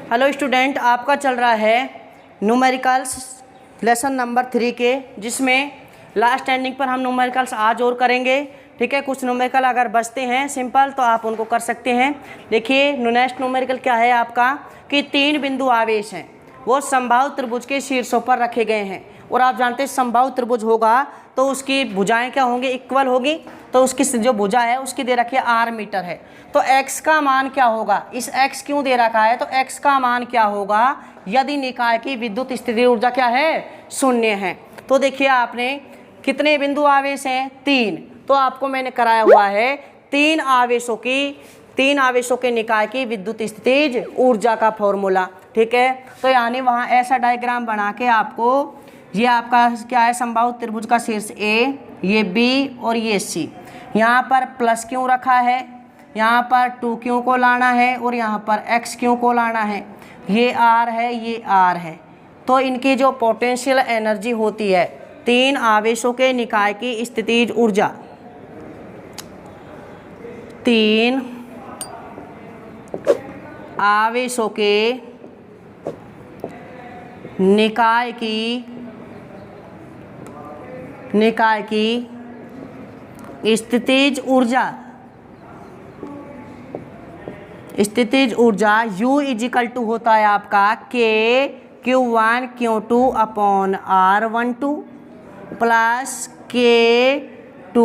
Hello student, आपका चल रहा है न्यूमेरिकल्स लेसन नंबर 3 के, जिसमें लास्ट एंडिंग पर हम न्यूमेरिकल्स आज और करेंगे। ठीक है, कुछ न्यूमेरिकल अगर बचते हैं सिंपल तो आप उनको कर सकते हैं। देखिए नेक्स्ट न्यूमेरिकल क्या है आपका कि 3 बिंदु आवेश हैं, वो समबाहु त्रिभुज के शीर्षों पर रखे गए हैं। और आप जानते हैं समबाहु त्रिभुज होगा तो उसकी भुजाएं क्या होंगी, इक्वल होगी। तो उसकी जो भुजा है उसकी दे रखी है r मीटर है। तो x का मान क्या होगा, इस x क्यों दे रखा है, तो x का मान क्या होगा यदि निकाय की विद्युत स्थिति ऊर्जा क्या है, शून्य है। तो देखिए आपने कितने बिंदु आवेश हैं, 3। तो आपको मैंने कराया हुआ है 3 आवेशों के निकाय की विद्युत स्थितिज ऊर्जा का फॉर्मूला। ठीक है, तो यानी वहाँ ऐसा डायग्राम बना के आपको, ये आपका क्या है, समबाहु त्रिभुज का शीर्ष A, ये B और ये C। यहाँ पर प्लस क्यों रखा है, यहाँ पर 2Q को लाना है और यहाँ पर XQ को लाना है। ये R है, ये R है। तो इनकी जो पोटेंशियल एनर्जी होती है, 3 आवेशों के निकाय की स्थितिज ऊर्जा, 3 आवेशों के निकाय की स्थितिज ऊर्जा U इजिकल टू होता है आपका K Q1 Q2 upon R12 plus K2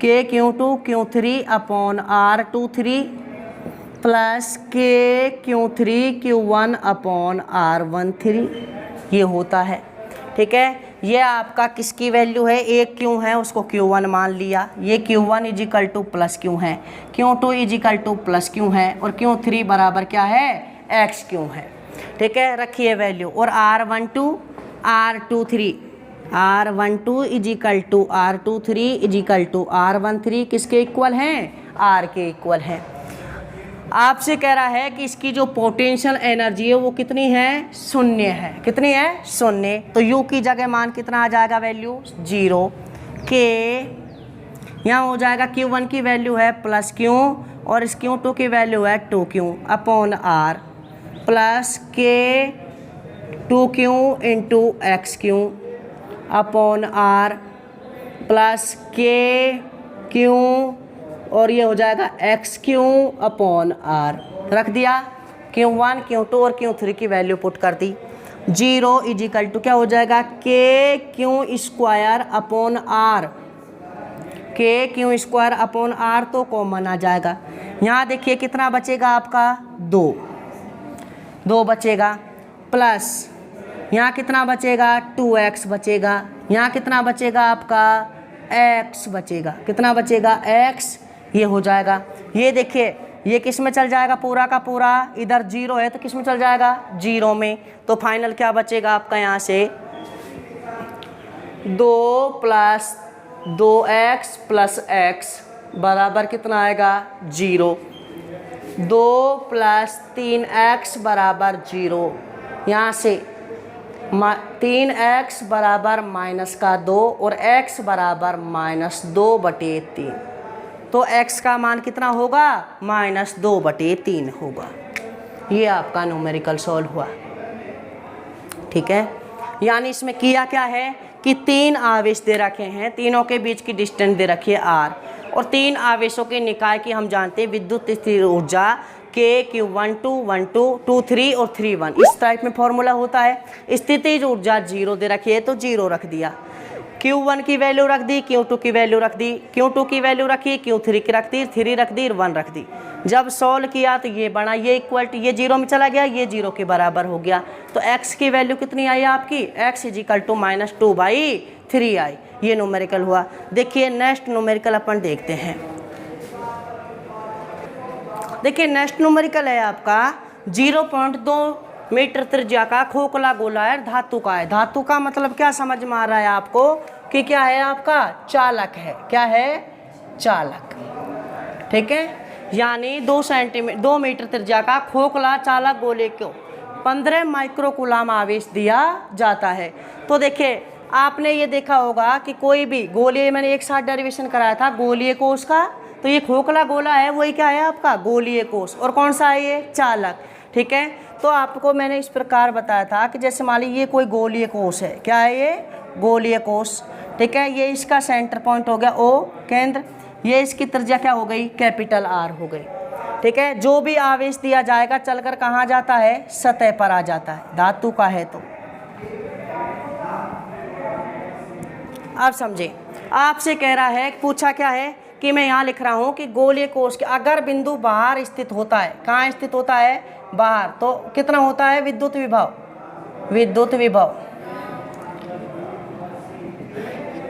K Q2 Q3 upon R23 plus K Q3 Q1 upon R13 ये होता है। ठीक है, ये आपका किसकी वैल्यू है, एक Q है उसको Q1 मान लिया, ये Q1 is equal two plus Q है, Q2 is equal two plus Q है और Q3 बराबर क्या है, XQ है। ठीक है, रखिए वैल्यू। और R12 is equal to R23 is equal to R13 किसके इक्वल हैं, R के इक्वल है। आपसे कह रहा है कि इसकी जो पोटेंशियल एनर्जी है वो कितनी है, शून्य है। कितनी है, शून्य। तो U की जगह मान कितना आ जाएगा, वैल्यू 0। K यहाँ हो जाएगा Q1 की वैल्यू है प्लस Q और इस Q2 की वैल्यू है 2Q upon R plus K 2Q into XQ upon R plus K Q और ये हो जाएगा XQ अपॉन R। रख दिया, Q1 Q2 और Q3 की वैल्यू पुट कर दी। 0 इजिकल टू क्या हो जाएगा, KQ square upon R, KQ square upon R तो कॉमन आ जाएगा। यहाँ देखिए कितना बचेगा आपका, 2 बचेगा प्लस यहाँ कितना बचेगा, 2x बचेगा। यहाँ कितना बचेगा आपका, x बचेगा। कितना बचेगा, x। ये हो जाएगा, ये देखिए ये किस में चल जाएगा, पूरा का पूरा इधर 0 है तो किस में चल जाएगा, 0 में। तो फाइनल क्या बचेगा आपका, यहाँ से 2 प्लस 2x प्लस x बराबर कितना आएगा, 0। 2 प्लस 3x बराबर 0। यहाँ से 3x बराबर -2 और x बराबर -2/3। तो x का मान कितना होगा, -2/3 होगा। ये आपका न्यूमेरिकल सॉल्व हुआ। ठीक है, यानी इसमें किया क्या है कि 3 आवेश दे रखे हैं, तीनों के बीच की डिस्टेंस दे रखी है r और 3 आवेशों के निकाय की हम जानते हैं विद्युत स्थितिज ऊर्जा K Q12 12 23 और 31 इस टाइप में फॉर्मूला होता है। स्थितिज ऊर्जा 0 दे रखी है तो 0 रख दिया, Q1 की वैल्यू रख दी, Q2 की वैल्यू रख दी, Q2 की वैल्यू रखी, Q3 की रख दी, 3 रख दी, 1 रख दी। जब सॉल्व किया तो ये बना, ये इक्वल टू ये 0 में चला गया, ये 0 के बराबर हो गया। तो x की वैल्यू कितनी आई आपकी, x इजिकल टू -2/3 आई। ये न्यूमेरिकल हुआ। देखिए नेक्स्ट न्यूमेरिकल अपन देखते हैं। देखिए नेक्स्ट न्यूमेरिकल है आपका 0.2 मीटर त्रिज्या का खोखला गोलाकार धातु का है। धातु का मतलब क्या समझ में आ रहा है आपको कि क्या है आपका, चालक है। क्या है, चालक। ठीक है, यानी 2 मीटर त्रिज्या का खोखला चालक गोले को 15 माइक्रोकूलम आवेश दिया जाता है। तो देखिए आपने ये देखा होगा कि कोई भी गोलीय, मैंने एक साथ डेरिवेशन कराया था गोलीय कोष का, तो ये खोखला गोला है वही क्या है आपका गोलीय कोष, और कौन सा है ये चालक। ठीक है, तो आपको मैंने इस प्रकार बताया था कि जैसे मान लीजिए ये कोई गोलीय कोश है, क्या है ये, गोलीय कोश, ठीक है। ये इसका सेंटर पॉइंट हो गया O केंद्र, ये इसकी त्रिज्या क्या हो गई, कैपिटल R हो गई, ठीक है। जो भी आवेश दिया जाएगा चलकर कहाँ जाता है, सतह पर आ जाता है, धातु का है तो। अब समझे, आपसे कह रहा है, पूछा क्या है कि मैं यहाँ लिख रहा हूँ कि गोलीय कोश के अगर बिंदु बाहर स्थित होता है, कहाँ स्थित होता है, बाहर, तो कितना होता है विद्युत विभव, विद्युत विभव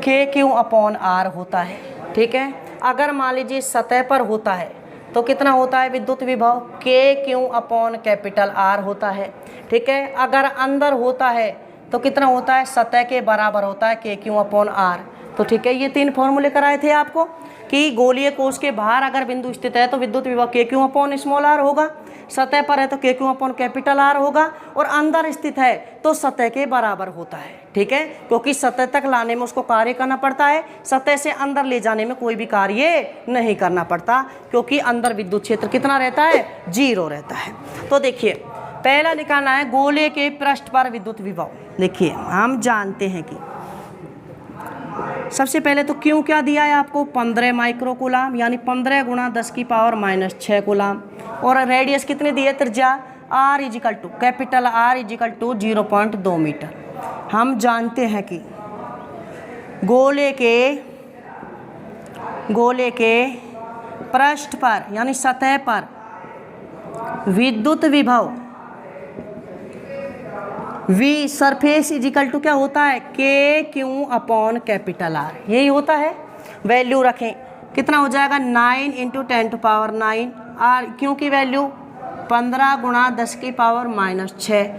KQ/R होता है, ठीक है। अगर मान लीजिए सतह पर होता है तो कितना होता है विद्युत विभव, KQ/R होता है, ठीक है। अगर अंदर होता है तो कितना होता है, सतह के बराबर होता है KQ/R। तो ठीक है, ये 3 फॉर्मूले कराए थे आपको कि गोलीय कोश के बाहर अगर बिंदु स्थित है तो विद्युत विभव KQ/r होगा, सतह पर है तो KQ/R होगा, और अंदर स्थित है तो सतह के बराबर होता है, ठीक है। क्योंकि सतह तक लाने में उसको कार्य करना पड़ता है, सतह से अंदर ले जाने में कोई भी कार्य नहीं करना पड़ता, क्योंकि अंदर विद्युत क्षेत्र कितना रहता है, 0 रहता है। तो देखिए पहला निकालना है गोले के पृष्ठ पर विद्युत विभव। देखिए हम जानते हैं कि सबसे पहले तो क्यों क्या दिया है आपको, 15 माइक्रोकूलाम, यानी 15 × 10⁻⁶ कूलाम, और रेडियस कितनी दी है, त्रिज्या R = कैपिटल R = 0.2 मीटर। हम जानते हैं कि गोले के पृष्ठ पर यानी सतह पर विद्युत विभव V सरफेस = क्या होता है, KQ/R, यही होता है। वैल्यू रखें, कितना हो जाएगा, 9 × 10⁹ R, क्यों की वैल्यू 15 × 10⁻⁶,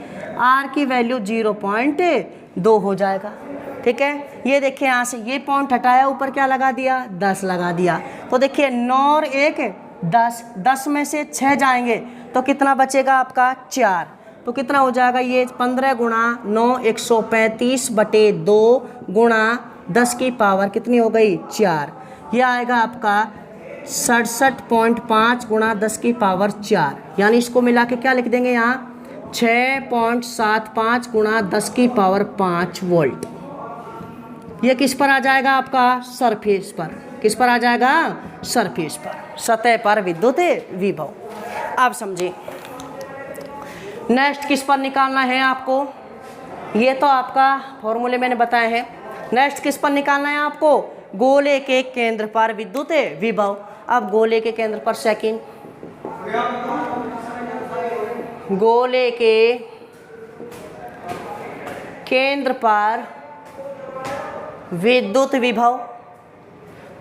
R की वैल्यू 0.2 हो जाएगा, ठीक है। ये देखिए यहाँ से ये पॉइंट हटाया, ऊपर क्या लगा दिया, 10 लगा दिया। तो देखिए 9 और 1 10, 10 में से 6 जाएंगे तो कितना बचेगा आपका, 4। तो कितना हो जाएगा ये, 15 × 9 135/2 × 10⁻, कितनी हो गई, 4। ये आएगा आपका 67.5 × 10⁻⁴, यानी इसको मिला के क्या लिख देंगे यहाँ, 6.75 × 10⁵ वोल्ट। ये किस पर आ जाएगा आपका, सरफेस पर। किस पर आ जाएगा, सरफेस पर, सतह पर विद्युत विभव। अब समझिए नेक्स्ट किस पर निकालना है आपको, ये तो आपका फॉर्मूले मैंने बताए हैं। नेक्स्ट किस पर निकालना है आपको, गोले के केंद्र पर विद्युत विभव। अब गोले के केंद्र पर सेकंड, गोले के केंद्र पर विद्युत विभव,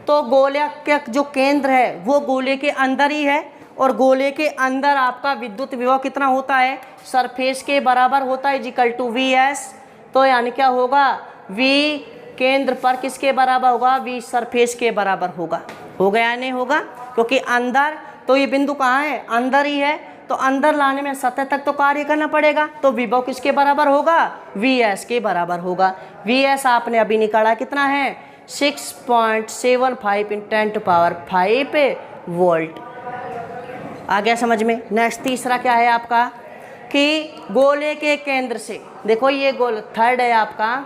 तो गोले का जो केंद्र है वो गोले के अंदर ही है, और गोले के अंदर आपका विद्युत विभव कितना होता है, सरफेस के बराबर होता है = VS। तो यानी क्या होगा, V केंद्र पर किसके बराबर होगा, V सरफेस के बराबर होगा। हो गया नहीं होगा, क्योंकि अंदर, तो ये बिंदु कहाँ है, अंदर ही है, तो अंदर लाने में सतह तक तो कार्य करना पड़ेगा, तो विभव किसके बराबर होगा, VS के बराबर होगा। VS आपने अभी निकाला कितना है, 6.75 × 10⁵ वोल्ट। आ गया समझ में। नेक्स्ट तीसरा क्या है आपका, कि गोले के केंद्र से, देखो ये गोल थर्ड है आपका,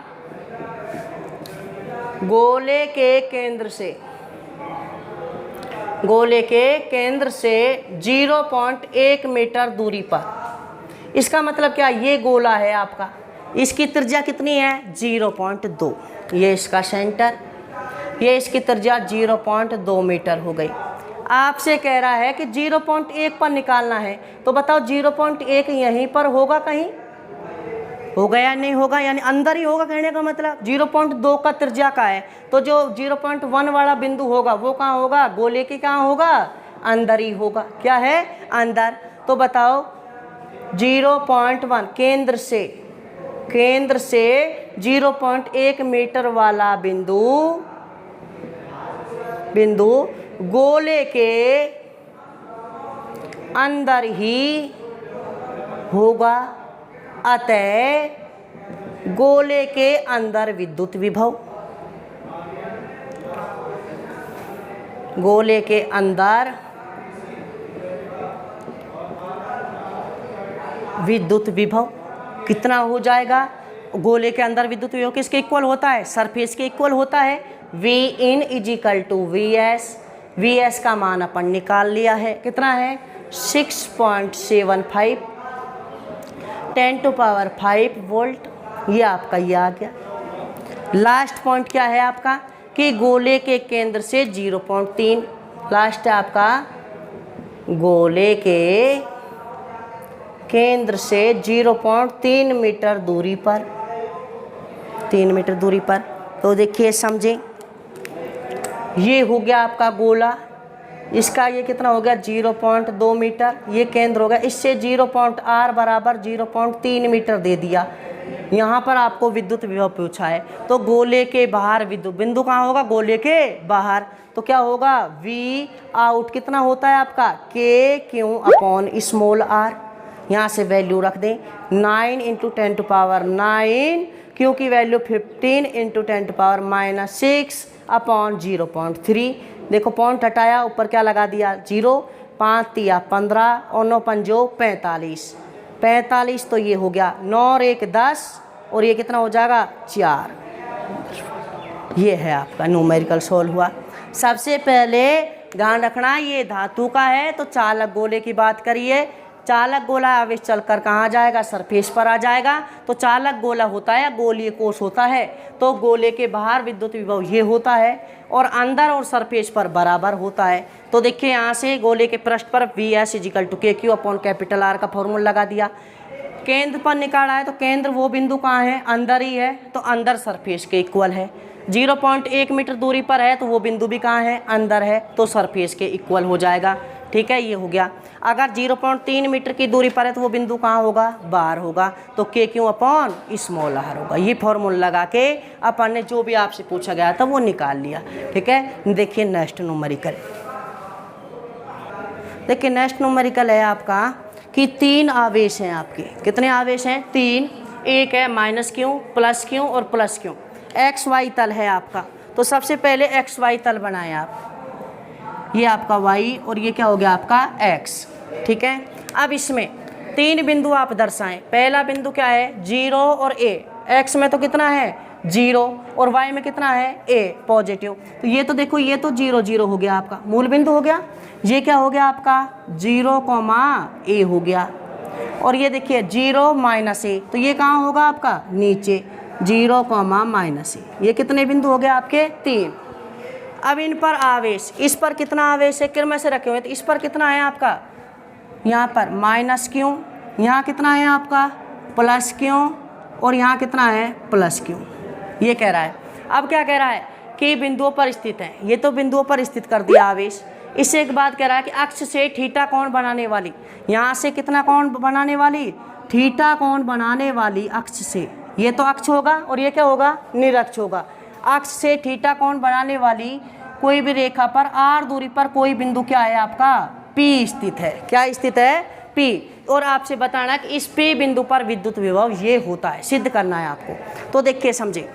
गोले के केंद्र से 0.1 मीटर दूरी पर। इसका मतलब क्या, ये गोला है आपका, इसकी त्रिज्या कितनी है, 0.2, ये इसका सेंटर, ये इसकी त्रिज्या 0.2 मीटर हो गई। आपसे कह रहा है कि 0.1 पर निकालना है, तो बताओ 0.1 यहीं पर होगा कहीं, हो गया नहीं होगा, यानी अंदर ही होगा, कहने का मतलब 0.2 का त्रिज्या का है, तो जो 0.1 वाला बिंदु होगा वो कहाँ होगा, गोले के कहाँ होगा, अंदर ही होगा। क्या है, अंदर। तो बताओ 0.1 केंद्र से 0.1 मीटर वाला बिंदु गोले के अंदर ही होगा, अतः गोले के अंदर विद्युत विभव, गोले के अंदर विद्युत विभव कितना हो जाएगा, गोले के अंदर विद्युत विभव किसके इक्वल होता है, सरफेस के इक्वल होता है। V in is equal to VS, VS का मान अपन निकाल लिया है, कितना है 6.75 10⁵ वोल्ट, ये आपका ये आ गया। लास्ट पॉइंट क्या है आपका कि गोले के केंद्र से 0.3, लास्ट है आपका गोले के केंद्र से 0.3 मीटर दूरी पर, 3 मीटर दूरी पर। तो देखिए समझें, ये हो गया आपका गोला, इसका ये कितना हो गया 0.2 मीटर, ये केंद्र हो गया, इससे 0.r बराबर 0.3 मीटर दे दिया। यहाँ पर आपको विद्युत विभव पूछा है, तो गोले के बाहर विद्युत बिंदु कहाँ होगा, गोले के बाहर, तो क्या होगा V आउट कितना होता है आपका KQ/r। यहाँ से वैल्यू रख दें 9 × 10⁹, Q की वैल्यू 15 × 10⁻6/0.3। देखो पॉइंट हटाया, ऊपर क्या लगा दिया 0, 5 × 15 और 9 × 45, 45 तो ये हो गया 9 और 1 10, और ये कितना हो जाएगा 4। ये है आपका न्यूमेरिकल सॉल्व हुआ। सबसे पहले ध्यान रखना ये धातु का है, तो चालक गोले की बात करिए, चालक गोला आवेश चलकर कहाँ जाएगा, सरफेस पर आ जाएगा। तो चालक गोला होता है, गोलीय कोश होता है, तो गोले के बाहर विद्युत विभव ये होता है और अंदर और सरफेस पर बराबर होता है। तो देखिए यहाँ से गोले के पृष्ठ पर VS = KQ/R का फॉर्मूला लगा दिया। केंद्र पर निकाला है, तो केंद्र वो बिंदु कहाँ है, अंदर ही है, तो अंदर सरफेस के इक्वल है। 0.1 मीटर दूरी पर है, तो वो बिंदु भी कहाँ है, अंदर है, तो सरफेस के इक्वल हो जाएगा। ठीक है, ये हो गया। अगर 0.3 मीटर की दूरी पर है, तो वो बिंदु कहाँ होगा, बाहर होगा, तो KQ/r होगा। ये फॉर्मूला लगा के अपन ने जो भी आपसे पूछा गया था वो निकाल लिया। ठीक है, देखिए नेक्स्ट न्यूमेरिकल, देखिए नेक्स्ट न्यूमेरिकल है आपका कि 3 आवेश हैं आपके, कितने आवेश हैं 3, एक है -Q, +Q और +Q। XY तल है आपका, तो सबसे पहले XY तल बनाएं आप, ये आपका Y और ये क्या हो गया आपका X। ठीक है, अब इसमें 3 बिंदु आप दर्शाएं। पहला बिंदु क्या है 0 और A, X में तो कितना है 0 और Y में कितना है A पॉजिटिव, तो ये तो देखो ये तो 0 0 हो गया आपका मूल बिंदु हो गया। ये क्या हो गया आपका 0, A हो गया, और ये देखिए 0 -A, तो ये कहाँ होगा आपका नीचे 0, -A। ये कितने बिंदु हो गए आपके 3। अब इन पर आवेश, इस पर कितना आवेश है, क्रम से रखे हुए, तो इस पर कितना है आपका, यहाँ पर -Q, यहाँ कितना है आपका +Q और यहाँ कितना है +Q। ये कह रहा है। अब क्या कह रहा है कि बिंदुओं पर स्थित है, ये तो बिंदुओं पर स्थित कर दिया आवेश। इससे एक बात कह रहा है कि अक्ष से थीटा कोण बनाने वाली, यहाँ से कितना कोण बनाने वाली, थीटा कोण बनाने वाली अक्ष से, ये तो अक्ष होगा और ये क्या होगा निरक्ष होगा। अक्ष से थीटा कोण बनाने वाली कोई भी रेखा पर r दूरी पर कोई बिंदु क्या है आपका P स्थित है। क्या स्थित है P, और आपसे बताना कि इस P बिंदु पर विद्युत विभव ये होता है, सिद्ध करना है आपको। तो देखिए समझे,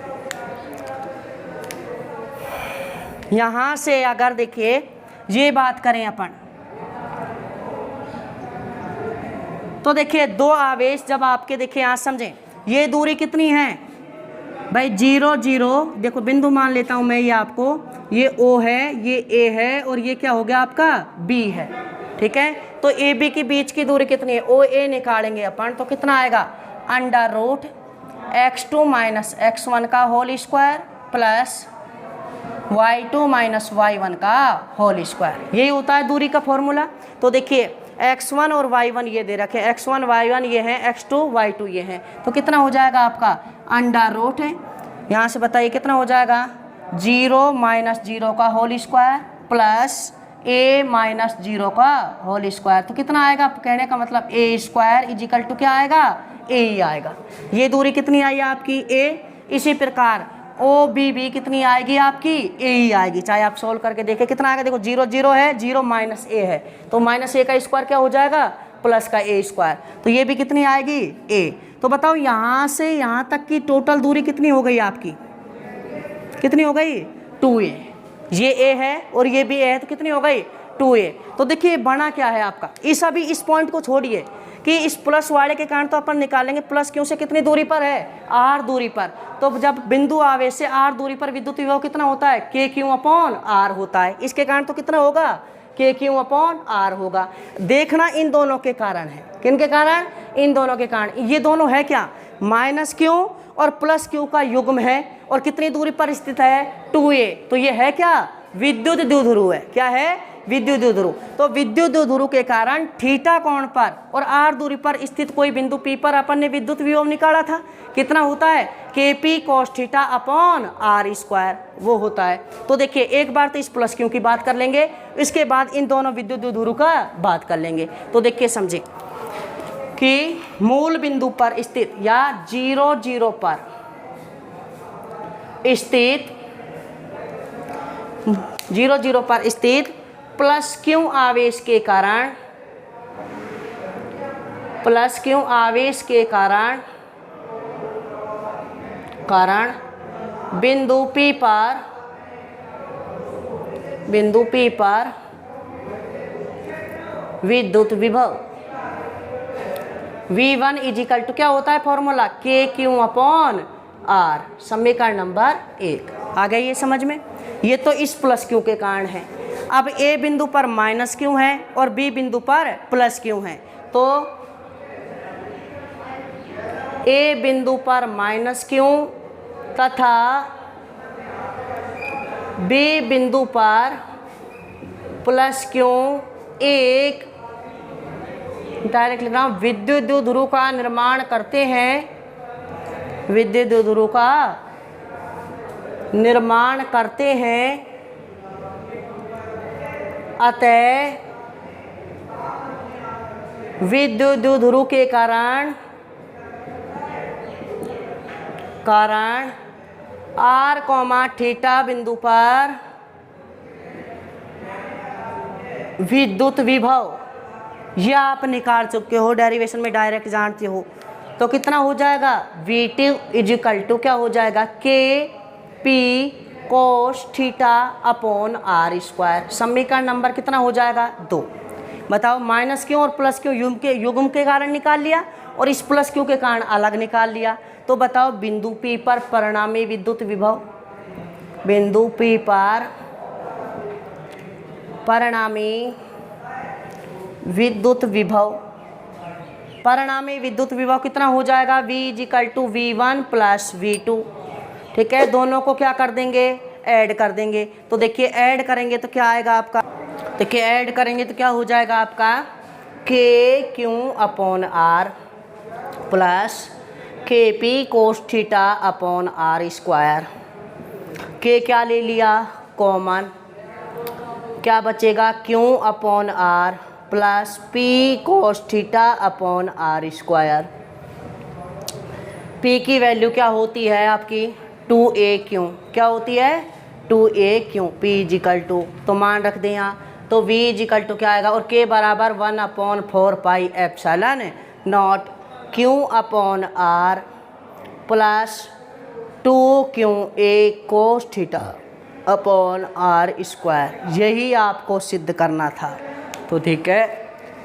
यहाँ से अगर देखिए ये बात करें अपन, तो देखिए 2 आवेश जब आपके, देखिए यहाँ समझें ये दूरी कितनी है भाई 0 0, देखो बिंदु मान लेता हूँ मैं, ये आपको ये O है, ये A है और ये क्या हो गया आपका B है। ठीक है, तो AB के बीच की दूरी कितनी है, OA निकालेंगे अपन, तो कितना आएगा √x2 - x1 का whole square plus y2 - y1 का होल स्क्वायर। यही होता है दूरी का फॉर्मूला। तो देखिए x1 और y1 ये दे रखे, x1 y1 ये हैं, x2 y2 ये हैं, तो कितना हो जाएगा आपका √, है यहाँ से बताइए कितना हो जाएगा 0 - 0 का होल स्क्वायर प्लस a - 0 का होल स्क्वायर, तो कितना आएगा, कहने का मतलब a² = क्या आएगा a ही आएगा। ये दूरी कितनी आई आपकी a। इसी प्रकार OBB कितनी आएगी आपकी a ही आएगी, चाहे आप सोल्व करके देखें कितना आएगा। देखो 0 0 है, 0 -a है, तो -a का स्क्वायर क्या हो जाएगा प्लस का a², तो ये भी कितनी आएगी a। तो बताओ यहाँ से यहाँ तक की टोटल दूरी कितनी हो गई आपकी, कितनी हो गई 2a। ये a है और ये भी a है, तो कितनी हो गई 2a। तो देखिए बना क्या है आपका, इस अभी इस पॉइंट को छोड़िए कि इस प्लस वाले के कारण तो अपन निकालेंगे प्लस क्यू से कितनी दूरी पर है, आर दूरी पर। तो जब बिंदु आवेश से आर दूरी पर विद्युत विभव कितना होता है, के क्यू अपॉन आर होता है। इसके कारण तो कितना होगा, के क्यू अपॉन आर होगा। देखना इन दोनों के कारण है, किन के कारण, इन दोनों के कारण। ये दोनों है क्या, माइनस क्यू और प्लस क्यू का युग्म है और कितनी दूरी पर स्थित है, 2a। तो ये है क्या, विद्युत द्विध्रुव है। क्या है, विद्युत द्विध्रुव। तो विद्युत द्विध्रुव के कारण थीटा कोण पर और आर दूरी पर स्थित कोई बिंदु P पर अपन ने विद्युत विभव निकाला था, कितना होता है, KP cos theta upon R square, वो होता है। तो देखिए एक बार तो इस प्लस क्यू की बात कर लेंगे, इसके बाद इन दोनों विद्युत द्विध्रुव का बात कर लेंगे। तो देखिए समझे कि मूल बिंदु पर स्थित या 0 0 पर स्थित 0 0 पर स्थित प्लस क्यू आवेश के कारण, प्लस क्यू आवेश के कारण बिंदु P पर विद्युत विभव V1 इजिकल टू क्या होता है फॉर्मूला, के क्यू अपॉन आर, समीकरण नंबर 1। आ गई ये समझ में। ये तो इस प्लस क्यू के कारण है। अब ए बिंदु पर माइनस क्यू है और बी बिंदु पर प्लस क्यू है। तो ए बिंदु पर माइनस क्यू तथा बी बिंदु पर प्लस क्यू एक डायरेक्ट लिख रहा हूं, विद्युत द्विध्रुव का निर्माण करते हैं, विद्युत द्विध्रुव का निर्माण करते हैं। अतः विद्युत द्विध्रुव के कारण आर कॉमा थीटा बिंदु पर विद्युत विभव, यह आप निकाल चुके हो, डेरिवेशन में डायरेक्ट जानते हो। तो कितना हो जाएगा, V2 इजिकल टू क्या हो जाएगा, KP cos theta upon R square. समीकरण नंबर कितना हो जाएगा, 2। बताओ, माइनस क्यू और प्लस क्यू युग्म के कारण निकाल लिया और इस प्लस क्यू के कारण अलग निकाल लिया। तो बताओ बिंदु P पर परिणामी विद्युत विभव, बिंदु P पर परिणामी विद्युत विभव, परिणामी विद्युत विभव कितना हो जाएगा, V is equal to V1 plus V2। ठीक है, दोनों को क्या कर देंगे, ऐड कर देंगे। तो देखिए ऐड करेंगे तो क्या आएगा आपका, देखिए ऐड करेंगे तो क्या हो जाएगा आपका, K Q upon R plus KP cos theta upon R square. K क्या ले लिया कॉमन, क्या बचेगा, Q upon R plus P cos theta upon R square. P की वैल्यू क्या होती है आपकी, 2AQ, क्या होती है, 2AQ। P इजिकल टू, तो मान रख दें यहाँ, तो V इजिकल टू क्या आएगा, और K बराबर 1/4 pi epsilon naught Q upon R plus 2QA cos theta upon R square. यही आपको सिद्ध करना था। तो ठीक है,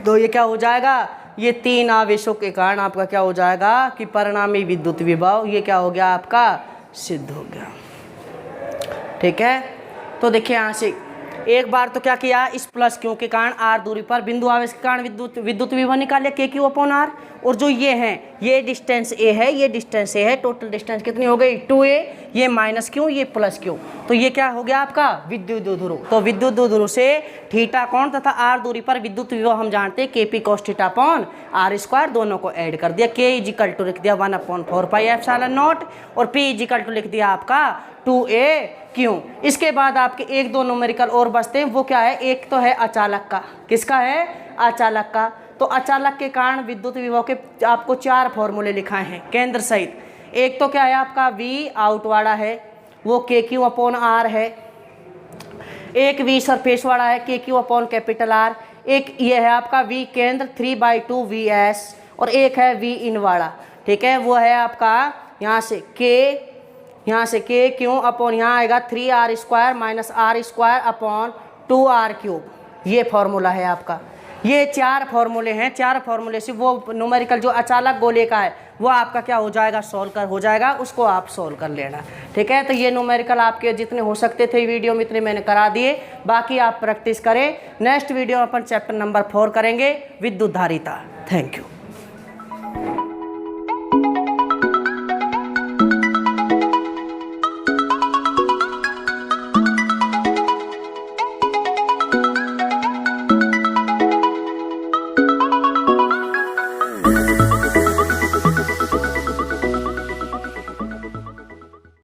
तो ये क्या हो जाएगा, ये 3 आवेशों के कारण आपका क्या हो जाएगा कि परिणामी विद्युत विभव, ये क्या हो गया आपका, सिद्ध हो गया। ठीक है, तो देखिए यहाँ से एक बार तो क्या किया, इस प्लस क्यू के कारण आर दूरी पर बिंदु आवेश के कारण विद्युत विभव निकाल लिया, के क्यू अपॉन आर। और जो ये हैं, ये डिस्टेंस ए है, ये डिस्टेंस ए है, टोटल डिस्टेंस कितनी हो गई, 2a, ये माइनस क्यू, ये प्लस क्यू। तो ये क्या हो गया आपका, विद्युत द्विध्रुव। तो विद्युत द्विध्रुव से थीटा कोण तथा आर दूरी पर विद्युत विभव हम जानते हैं, KP cos theta upon R square, दोनों को ऐड कर दिया। K इजिकल टू लिख दिया 1/4 पाई एप्सिलॉन नॉट और P इजिकल टू लिख दिया आपका 2AQ। इसके बाद आपके 1-2 न्यूमेरिकल और बचते हैं, वो क्या है, एक तो है अचालक का, किसका है, अचालक का। तो अचालक के कारण विद्युत विभव के आपको 4 फॉर्मूले लिखाए हैं केंद्र सहित। एक तो क्या है आपका V आउट वाला है, वो KQ अपॉन आर है। एक V सरफेस वाला है, KQ अपॉन कैपिटल आर। एक ये है आपका V केंद्र 3/2 VS और एक है V इन वाला। ठीक है, वो है आपका यहाँ से KQ अपॉन यहाँ आएगा 3R² minus R² upon 2R³ ये फॉर्मूला है आपका। ये 4 फॉर्मूले हैं, 4 फॉर्मूले से वो न्यूमेरिकल जो अचालक गोले का है वो आपका क्या हो जाएगा, सॉल्व हो जाएगा, उसको आप सॉल्व कर लेना। ठीक है, तो ये न्यूमेरिकल आपके जितने हो सकते थे वीडियो में इतने मैंने करा दिए, बाकी आप प्रैक्टिस करें। नेक्स्ट वीडियो में अपन चैप्टर नंबर 4 करेंगे, विद्युत धारिता। Thank you.